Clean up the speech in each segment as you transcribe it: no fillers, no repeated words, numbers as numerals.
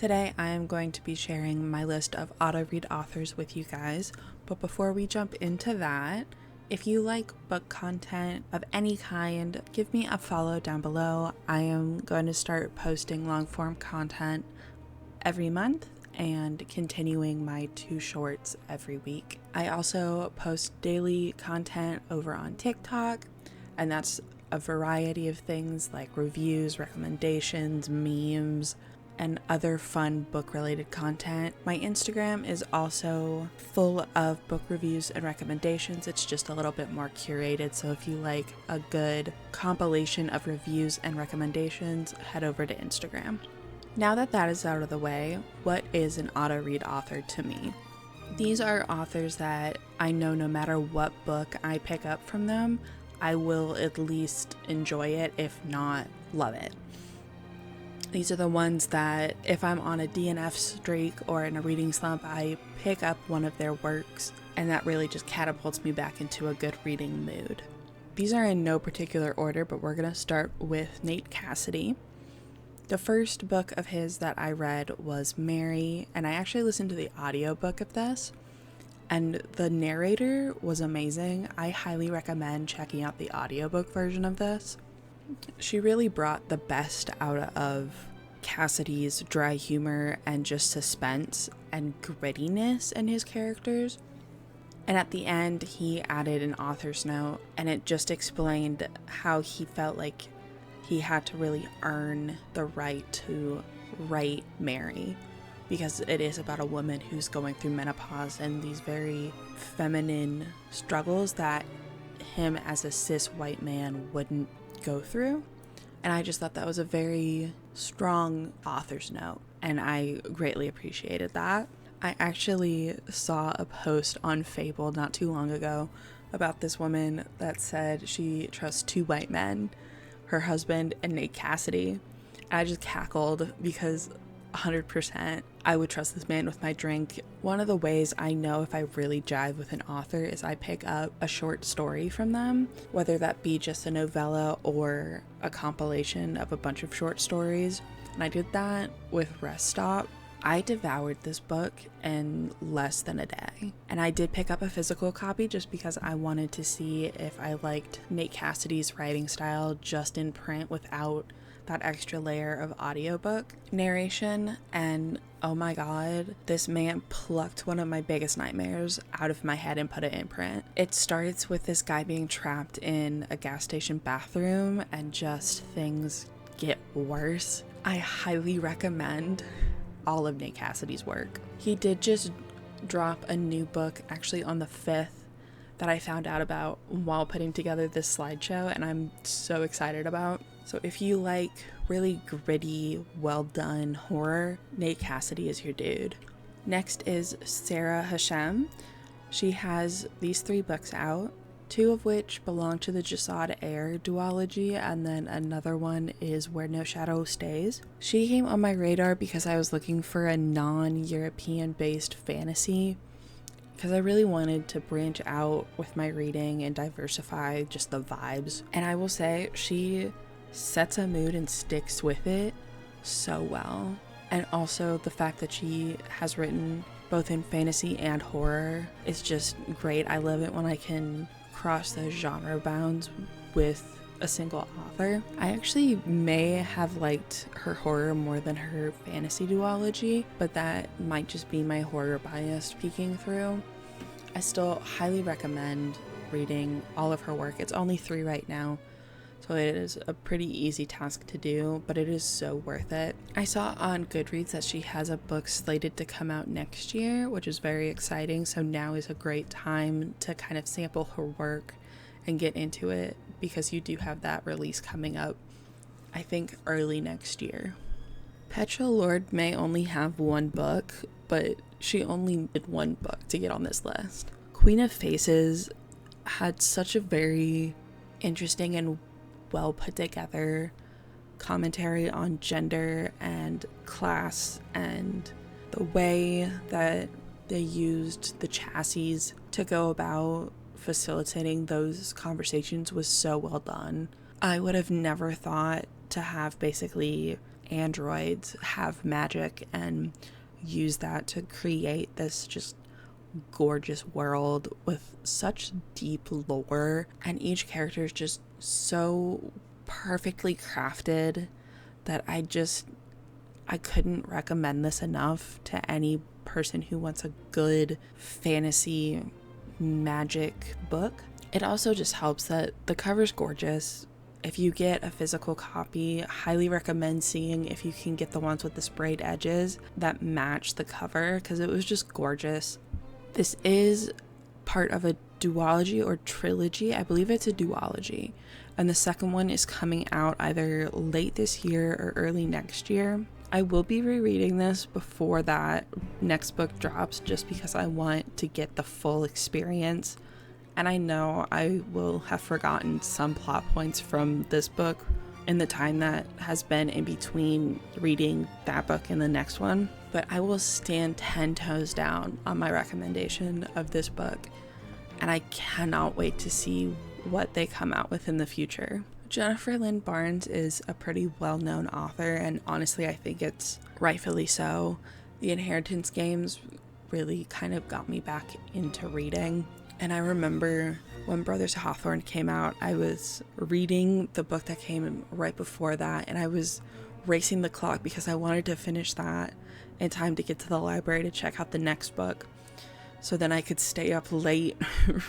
Today I am going to be sharing my list of auto-read authors with you guys, but before we jump into that, if you like book content of any kind, give me a follow down below. I am going to start posting long-form content every month and continuing my 2 shorts every week. I also post daily content over on TikTok, and that's a variety of things like reviews, recommendations, memes, and other fun book-related content. My Instagram is also full of book reviews and recommendations. It's just a little bit more curated, so if you like a good compilation of reviews and recommendations, head over to Instagram. Now that that is out of the way, what is an auto-read author to me? These are authors that I know no matter what book I pick up from them, I will at least enjoy it, if not love it. These are the ones that if I'm on a DNF streak or in a reading slump, I pick up one of their works, and that really just catapults me back into a good reading mood. These are in no particular order, but we're going to start with Nate Cassidy. The first book of his that I read was Mary, and I actually listened to the audiobook of this, and the narrator was amazing. I highly recommend checking out the audiobook version of this. She really brought the best out of Cassidy's dry humor and just suspense and grittiness in his characters. And at the end, he added an author's note, and it just explained how he felt like he had to really earn the right to write Mary, because it is about a woman who's going through menopause and these very feminine struggles that him as a cis white man wouldn't go through. And I just thought that was a very strong author's note, and I greatly appreciated that. I actually saw a post on Fable not too long ago about this woman that said she trusts 2 white men, her husband and Nate Cassidy. And I just cackled because 100% I would trust this man with my drink. One of the ways I know if I really jive with an author is I pick up a short story from them, whether that be just a novella or a compilation of a bunch of short stories. And I did that with Rest Stop. I devoured this book in less than a day. And I did pick up a physical copy just because I wanted to see if I liked Nate Cassidy's writing style just in print without that extra layer of audiobook narration. And oh my god, this man plucked one of my biggest nightmares out of my head and put it in print. It starts with this guy being trapped in a gas station bathroom, and just things get worse. I highly recommend all of Nate Cassidy's work. He did just drop a new book actually on the 5th that I found out about while putting together this slideshow, and I'm so excited about. So if you like really gritty, well done horror, Nate Cassidy is your dude. Next is Sarah Hashem. She has these 3 books out, 2 of which belong to the Jasad Air duology, and then another one is Where No Shadow Stays. She came on my radar because I was looking for a non-European based fantasy, because I really wanted to branch out with my reading and diversify just the vibes. And I will say, she sets a mood and sticks with it so well. And also the fact that she has written both in fantasy and horror is just great. I love it when I can cross those genre bounds with a single author. I actually may have liked her horror more than her fantasy duology, but that might just be my horror bias peeking through. I still highly recommend reading all of her work. It's only 3 right now, so it is a pretty easy task to do, but it is so worth it. I saw on Goodreads that she has a book slated to come out next year, which is very exciting, so now is a great time to kind of sample her work and get into it, because you do have that release coming up, I think, early next year. Petra Lord may only have 1 book, but she only did 1 book to get on this list. Queen of Faces had such a very interesting and well put together commentary on gender and class, and the way that they used the chassis to go about facilitating those conversations was so well done. I would have never thought to have basically androids have magic and use that to create this just gorgeous world with such deep lore, and each character is just so perfectly crafted that I couldn't recommend this enough to any person who wants a good fantasy magic book. It also just helps that the cover's gorgeous. If you get a physical copy, highly recommend seeing if you can get the ones with the sprayed edges that match the cover, because it was just gorgeous. This is part of a duology or trilogy. I believe it's a duology. And the second one is coming out either late this year or early next year. I will be rereading this before that next book drops, just because I want to get the full experience. And I know I will have forgotten some plot points from this book in the time that has been in between reading that book and the next one. But I will stand 10 toes down on my recommendation of this book. And I cannot wait to see what they come out with in the future. Jennifer Lynn Barnes is a pretty well-known author, and honestly I think it's rightfully so. The Inheritance Games really kind of got me back into reading. And I remember when Brothers Hawthorne came out, I was reading the book that came right before that, and I was racing the clock because I wanted to finish that in time to get to the library to check out the next book. So then I could stay up late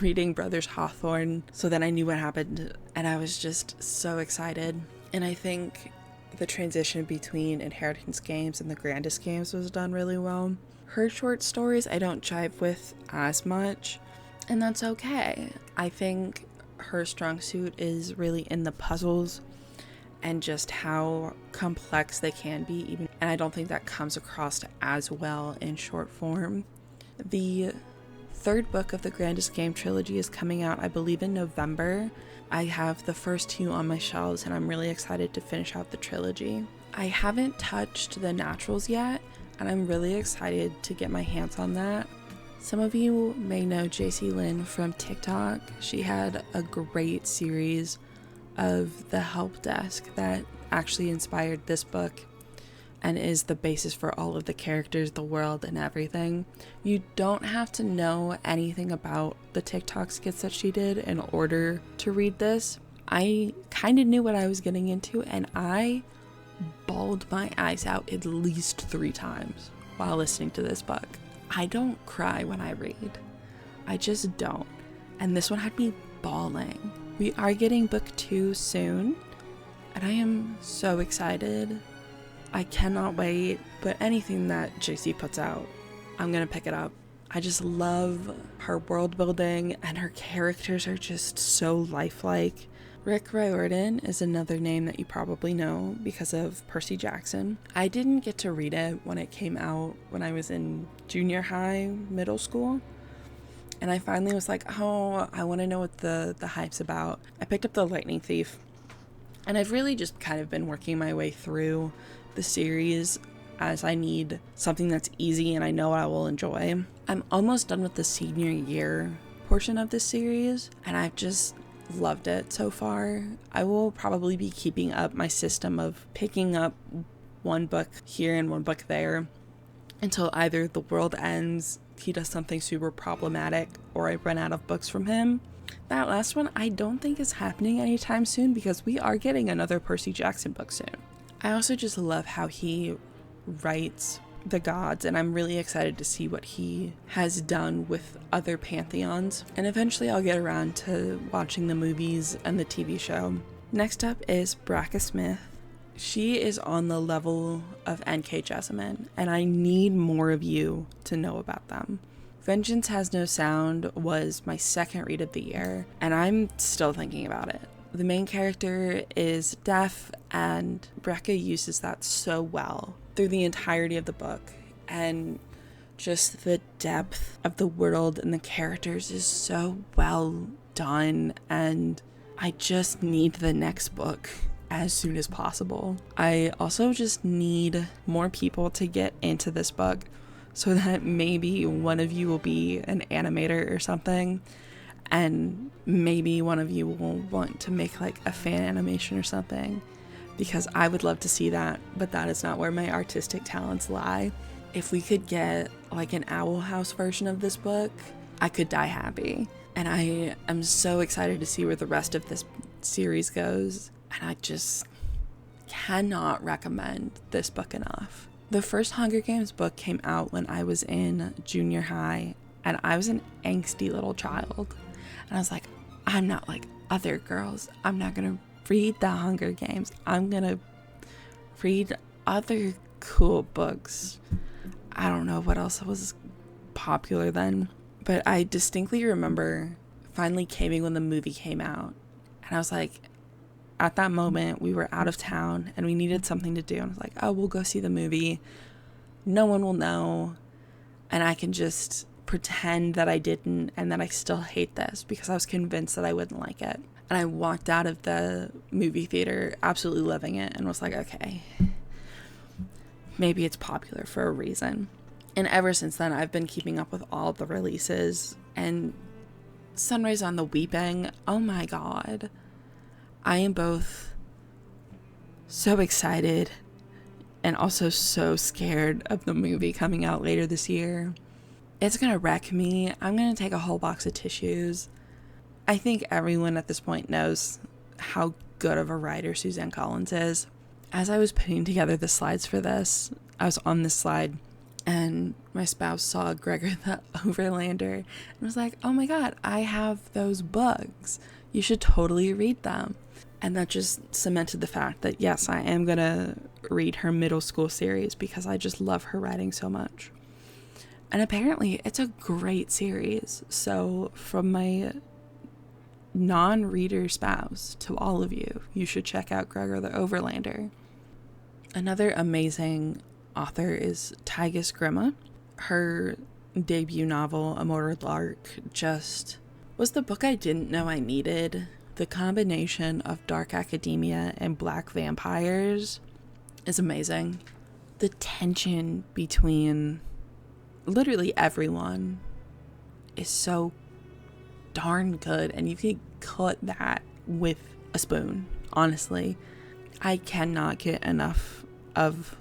reading Brothers Hawthorne, so then I knew what happened, and I was just so excited. And I think the transition between Inheritance Games and the Grandest Games was done really well. Her short stories I don't jive with as much, and that's okay. I think her strong suit is really in the puzzles and just how complex they can be, even, and I don't think that comes across as well in short form. The third book of the Grandest Game trilogy is coming out, I believe, in November. I have the first two on my shelves, and I'm really excited to finish out the trilogy. I haven't touched the Naturals yet, and I'm really excited to get my hands on that. Some of you may know JC Lynn from TikTok. She had a great series of the help desk that actually inspired this book and is the basis for all of the characters, the world, and everything. You don't have to know anything about the TikTok skits that she did in order to read this. I kind of knew what I was getting into, and I bawled my eyes out at least 3 times while listening to this book. I don't cry when I read. I just don't. And this one had me bawling. We are getting book 2 soon, and I am so excited. I cannot wait, but anything that JC puts out, I'm gonna pick it up. I just love her world building, and her characters are just so lifelike. Rick Riordan is another name that you probably know because of Percy Jackson. I didn't get to read it when it came out when I was in junior high, middle school. And I finally was like, oh, I want to know what the hype's about. I picked up The Lightning Thief, and I've really just kind of been working my way through the series as I need something that's easy and I know I will enjoy. I'm almost done with the senior year portion of this series, and I've just loved it so far. I will probably be keeping up my system of picking up one book here and one book there until either the world ends, he does something super problematic, or I run out of books from him. That last one I don't think is happening anytime soon because we are getting another Percy Jackson book soon. I also just love how he writes the gods, and I'm really excited to see what he has done with other pantheons. And eventually I'll get around to watching the movies and the TV show. Next up is Bracca Smith. She is on the level of N.K. Jemisin, and I need more of you to know about them. Vengeance Has No Sound was my second read of the year, and I'm still thinking about it. The main character is deaf, and Bracca uses that so well through the entirety of the book, and just the depth of the world and the characters is so well done, and I just need the next book as soon as possible. I also just need more people to get into this book so that maybe one of you will be an animator or something, and maybe one of you will want to make like a fan animation or something, because I would love to see that, but that is not where my artistic talents lie. If we could get like an Owl House version of this book, I could die happy. And I am so excited to see where the rest of this series goes. And I just cannot recommend this book enough. The first Hunger Games book came out when I was in junior high, and I was an angsty little child. And I was like, I'm not like other girls. I'm not going to read the Hunger Games. I'm going to read other cool books. I don't know what else was popular then, but I distinctly remember finally caving when the movie came out. And I was like, at that moment, we were out of town and we needed something to do. And I was like, oh, we'll go see the movie. No one will know. And I can just pretend that I didn't and that I still hate this, because I was convinced that I wouldn't like it. And I walked out of the movie theater absolutely loving it and was like, okay, maybe it's popular for a reason. And ever since then, I've been keeping up with all the releases. And Sunrise on the Weeping, oh my god. I am both so excited and also so scared of the movie coming out later this year. It's gonna wreck me. I'm gonna take a whole box of tissues. I think everyone at this point knows how good of a writer Suzanne Collins is. As I was putting together the slides for this, I was on this slide and my spouse saw Gregor the Overlander and was like, oh my god, I have those books. You should totally read them. And that just cemented the fact that, yes, I am going to read her middle school series because I just love her writing so much. And apparently it's a great series. So from my non-reader spouse to all of you, you should check out Gregor the Overlander. Another amazing author is Tigus Grimma. Her debut novel, A Mortal Lark, just was the book I didn't know I needed. The combination of dark academia and black vampires is amazing. The tension between literally everyone is so darn good, and you can cut that with a spoon, honestly. I cannot get enough of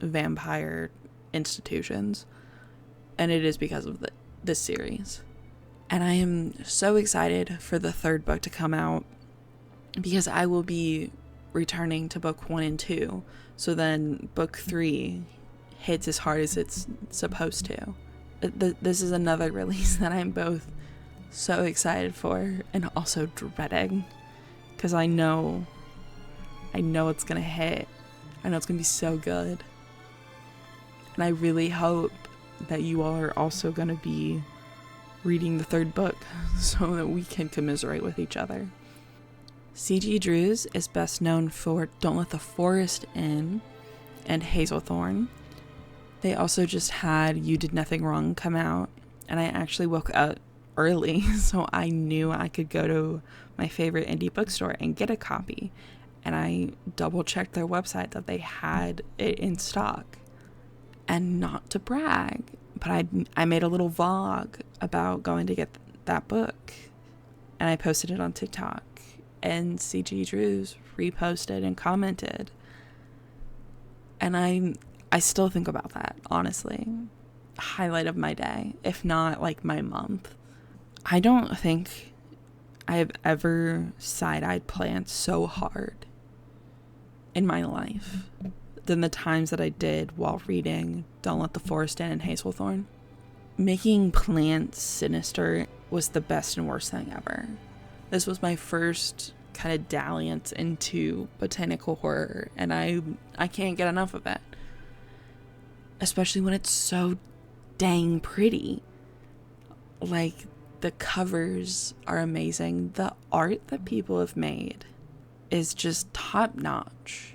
vampire institutions, and it is because of this series. And I am so excited for the third book to come out, because I will be returning to book 1 and 2. So then book 3 hits as hard as it's supposed to. This is another release that I'm both so excited for and also dreading, because I know it's gonna hit. I know it's gonna be so good. And I really hope that you all are also gonna be reading the third book so that we can commiserate with each other. C.G. Drews is best known for Don't Let the Forest In and Hazelthorn. They also just had You Did Nothing Wrong come out, and I actually woke up early so I knew I could go to my favorite indie bookstore and get a copy, and I double checked their website that they had it in stock. And not to brag, but I made a little vlog about going to get that book, and I posted it on TikTok, and C.G. Drews reposted and commented, and I still think about that, honestly. Highlight of my day, if not like my month. I don't think I have ever side-eyed plants so hard in my life than the times that I did while reading Don't Let the Forest In and Hazelthorn. Making plants sinister was the best and worst thing ever. This was my first kind of dalliance into botanical horror, and I can't get enough of it. Especially when it's so dang pretty. Like, the covers are amazing. The art that people have made is just top notch.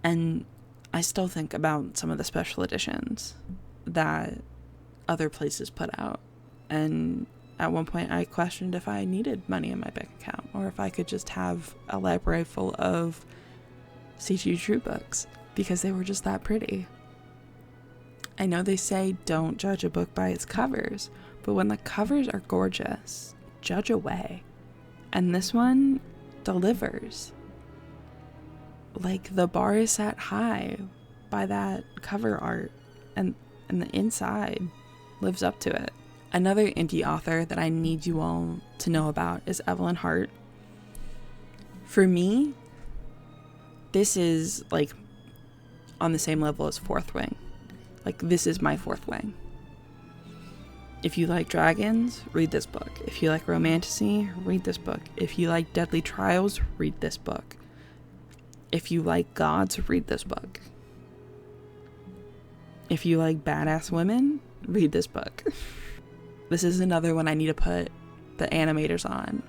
And I still think about some of the special editions that other places put out. And at one point I questioned if I needed money in my bank account, or if I could just have a library full of C.G. Drews books, because they were just that pretty. I know they say don't judge a book by its covers, but when the covers are gorgeous, judge away. And this one delivers. like the bar is set high by that cover art, and the inside lives up to it. Another indie author that I need you all to know about is Evelyn Hart. For me, this is like on the same level as Fourth Wing. Like, this is my Fourth Wing. If you like dragons, read this book. If you like romantasy, read this book. If you like Deadly Trials, read this book. If you like gods, read this book. If you like badass women, read this book. This is another one I need to put the animators on.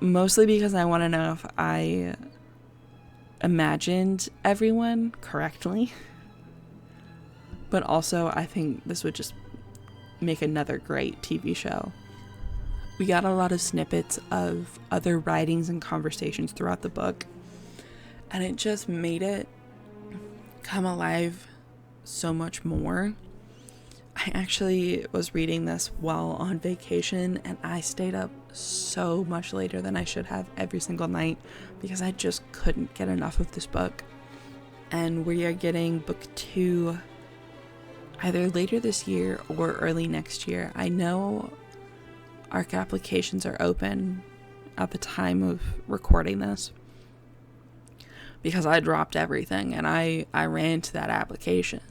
Mostly because I want to know if I imagined everyone correctly. But also, I think this would just make another great TV show. We got a lot of snippets of other writings and conversations throughout the book, and it just made it come alive so much more. I actually was reading this while on vacation, and I stayed up so much later than I should have every single night because I just couldn't get enough of this book. And we are getting book 2 either later this year or early next year. I know ARC applications are open at the time of recording this because I dropped everything and I ran to that application.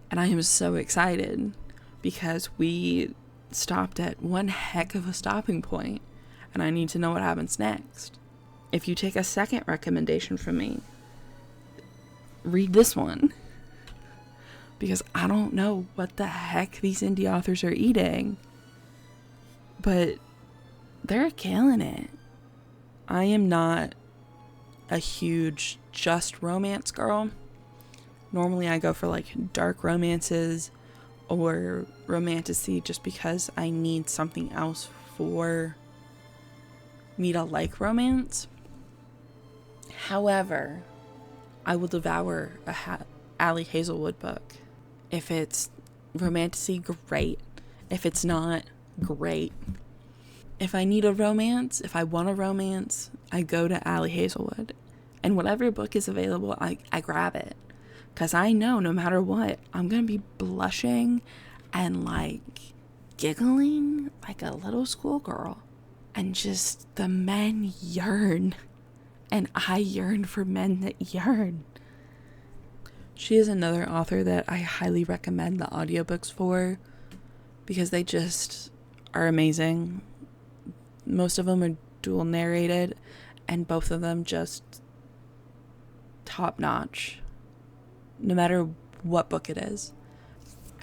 And I am so excited because we stopped at one heck of a stopping point, and I need to know what happens next. If you take a second recommendation from me, read this one. Because I don't know what the heck these indie authors are eating, but they're killing it. I am not a huge just romance girl. Normally I go for like dark romances or romantasy just because I need something else for me to like romance. However, I will devour a Allie Hazelwood book. If it's romantasy, great. If it's not, great. If I need a romance, if I want a romance, I go to Allie Hazelwood. And whatever book is available, I grab it. Because I know no matter what, I'm going to be blushing and like giggling like a little schoolgirl. And just the men yearn. And I yearn for men that yearn. She is another author that I highly recommend the audiobooks for because they just are amazing. Most of them are dual narrated and both of them just top notch, no matter what book it is.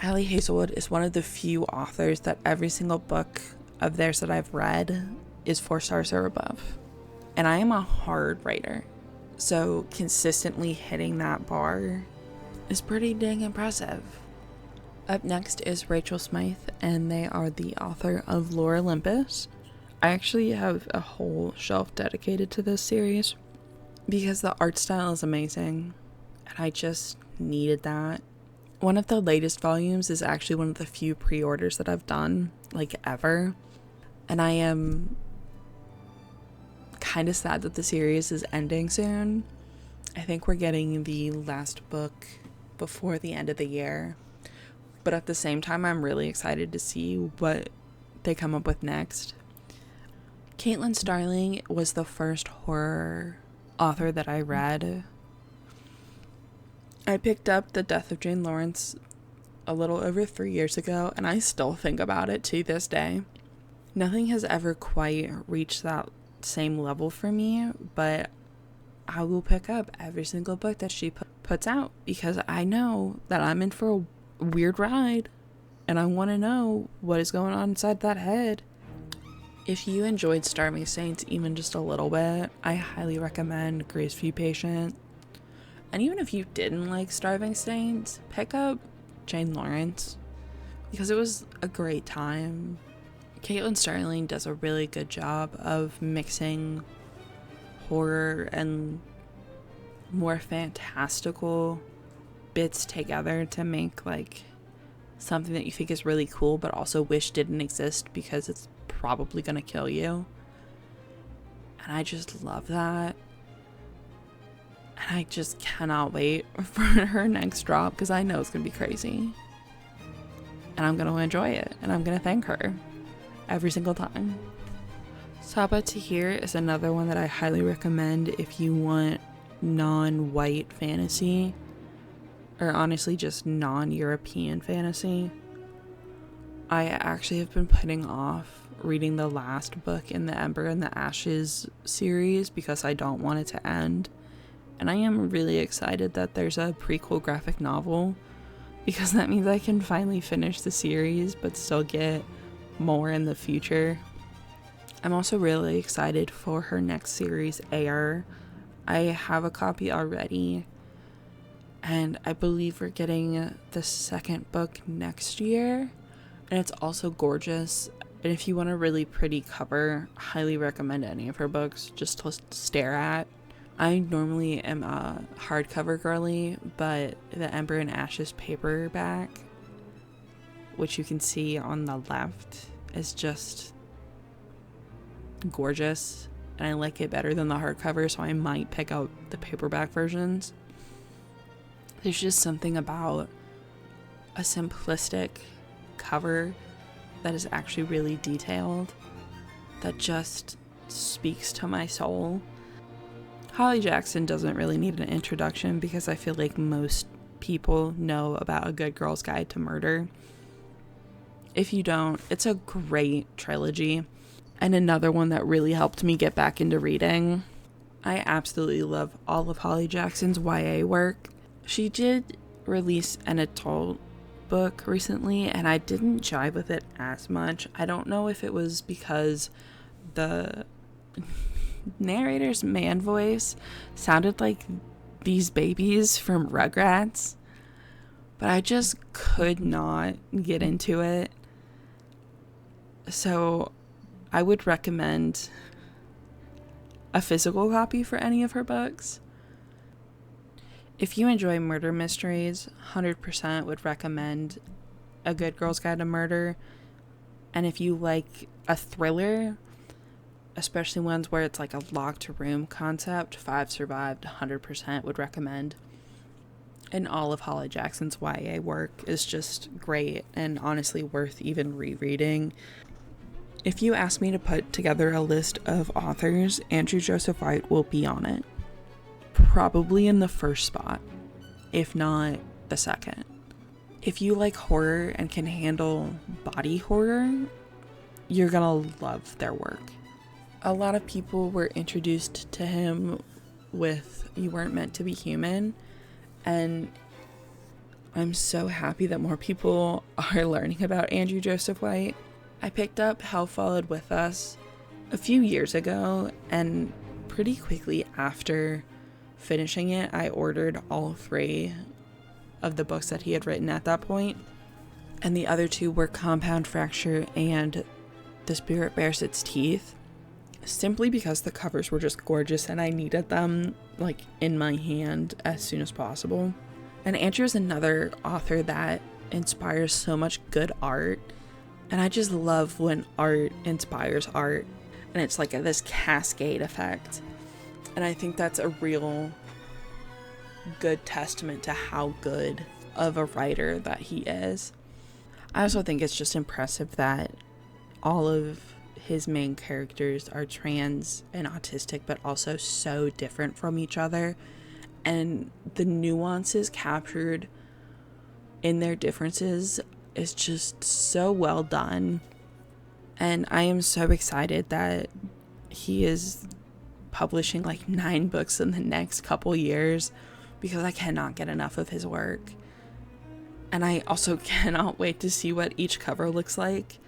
Allie Hazelwood is one of the few authors that every single book of theirs that I've read is 4 stars or above. And I am a hard writer, so consistently hitting that bar is pretty dang impressive. Up next is Rachel Smythe, and they are the author of Lore Olympus. I actually have a whole shelf dedicated to this series because the art style is amazing, and I just needed that. One of the latest volumes is actually one of the few pre-orders that I've done, like ever, and I am kind of sad that the series is ending soon. I think we're getting the last book before the end of the year, but at the same time I'm really excited to see what they come up with next. Caitlin Starling was the first horror author that I read. I picked up The Death of Jane Lawrence a little over 3 years ago, and I still think about it to this day. Nothing has ever quite reached that same level for me, but I will pick up every single book that she puts out because I know that I'm in for a weird ride and I want to know what is going on inside that head. If you enjoyed Starving Saints even just a little bit, I highly recommend Grace View Patient. And even if you didn't like Starving Saints, pick up Jane Lawrence because it was a great time. Caitlin Starling does a really good job of mixing horror and more fantastical bits together to make like something that you think is really cool but also wish didn't exist because it's probably gonna kill you. And I just love that. And I just cannot wait for her next drop because I know it's going to be crazy. And I'm going to enjoy it. And I'm going to thank her every single time. Saba Tahir is another one that I highly recommend if you want non-white fantasy. Or honestly just non-European fantasy. I actually have been putting off reading the last book in the Ember and the Ashes series because I don't want it to end. And I am really excited that there's a prequel graphic novel because that means I can finally finish the series but still get more in the future. I'm also really excited for her next series, Air. I have a copy already, and I believe we're getting the second book next year, and it's also gorgeous. And if you want a really pretty cover, I highly recommend any of her books just to stare at. I normally am a hardcover girly, but the Ember and Ashes paperback, which you can see on the left, is just gorgeous, and I like it better than the hardcover, so I might pick out the paperback versions. There's just something about a simplistic cover that is actually really detailed that just speaks to my soul. Holly Jackson doesn't really need an introduction because I feel like most people know about A Good Girl's Guide to Murder. If you don't, it's a great trilogy. And another one that really helped me get back into reading. I absolutely love all of Holly Jackson's YA work. She did release an adult book recently, and I didn't jive with it as much. I don't know if it was because the narrator's man voice sounded like these babies from Rugrats, but I just could not get into it. So I would recommend a physical copy for any of her books. If you enjoy murder mysteries, 100% would recommend A Good Girl's Guide to Murder. And if you like a thriller, especially ones where it's like a locked room concept, 5 Survived, 100% would recommend. And all of Holly Jackson's YA work is just great and honestly worth even rereading. If you ask me to put together a list of authors, Andrew Joseph White will be on it. Probably in the first spot, if not the second. If you like horror and can handle body horror, you're gonna love their work. A lot of people were introduced to him with You Weren't Meant to Be Human, and I'm so happy that more people are learning about Andrew Joseph White. I picked up Hell Followed With Us a few years ago, and pretty quickly after finishing it, I ordered all 3 of the books that he had written at that point. And the other 2 were Compound Fracture and The Spirit Bears Its Teeth, simply because the covers were just gorgeous and I needed them like in my hand as soon as possible. And Andrew is another author that inspires so much good art. And I just love when art inspires art and it's like this cascade effect. And I think that's a real good testament to how good of a writer that he is. I also think it's just impressive that all of his main characters are trans and autistic, but also so different from each other. And the nuances captured in their differences is just so well done. And I am so excited that he is publishing like 9 books in the next couple years because I cannot get enough of his work. And I also cannot wait to see what each cover looks like.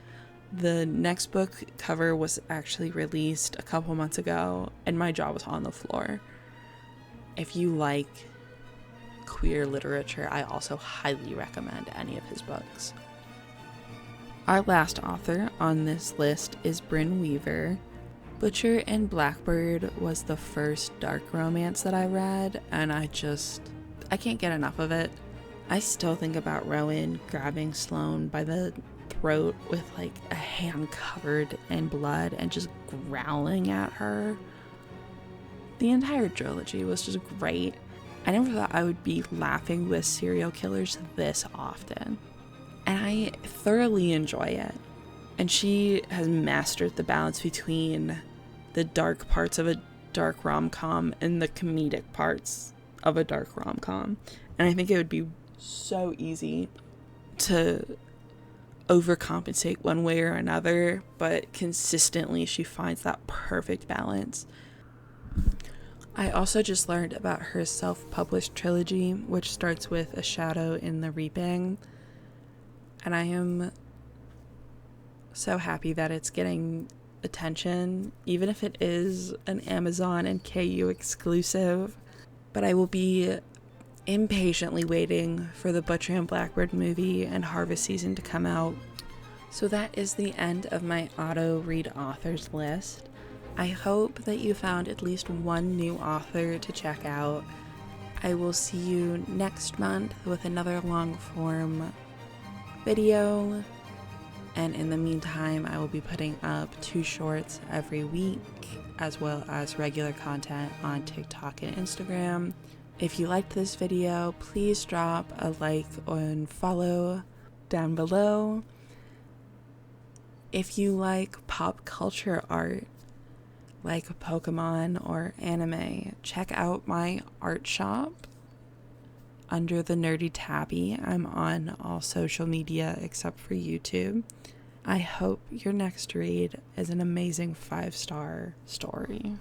The next book cover was actually released a couple months ago and my jaw was on the floor. If you like queer literature, I also highly recommend any of his books. Our last author on this list is Brynne Weaver. Butcher and Blackbird was the first dark romance that I read, and I can't get enough of it. I still think about Rowan grabbing Sloane by the throat with like a hand covered in blood and just growling at her. The entire trilogy was just great. I never thought I would be laughing with serial killers this often. And I thoroughly enjoy it. And she has mastered the balance between the dark parts of a dark rom-com and the comedic parts of a dark rom-com. And I think it would be so easy to overcompensate one way or another, but consistently she finds that perfect balance. I also just learned about her self-published trilogy, which starts with A Shadow in the Reaping, and I am so happy that it's getting attention, even if it is an Amazon and KU exclusive. But I will be impatiently waiting for the Butcher and Blackbird movie and Harvest season to come out. So that is the end of my auto read authors list. I hope that you found at least one new author to check out. I will see you next month with another long form video. And in the meantime, I will be putting up 2 shorts every week, as well as regular content on TikTok and Instagram. If you liked this video, please drop a like and follow down below. If you like pop culture art, like Pokemon or anime, check out my art shop under the Nerdy Tabby. I'm on all social media except for YouTube. I hope your next read is an amazing 5-star story.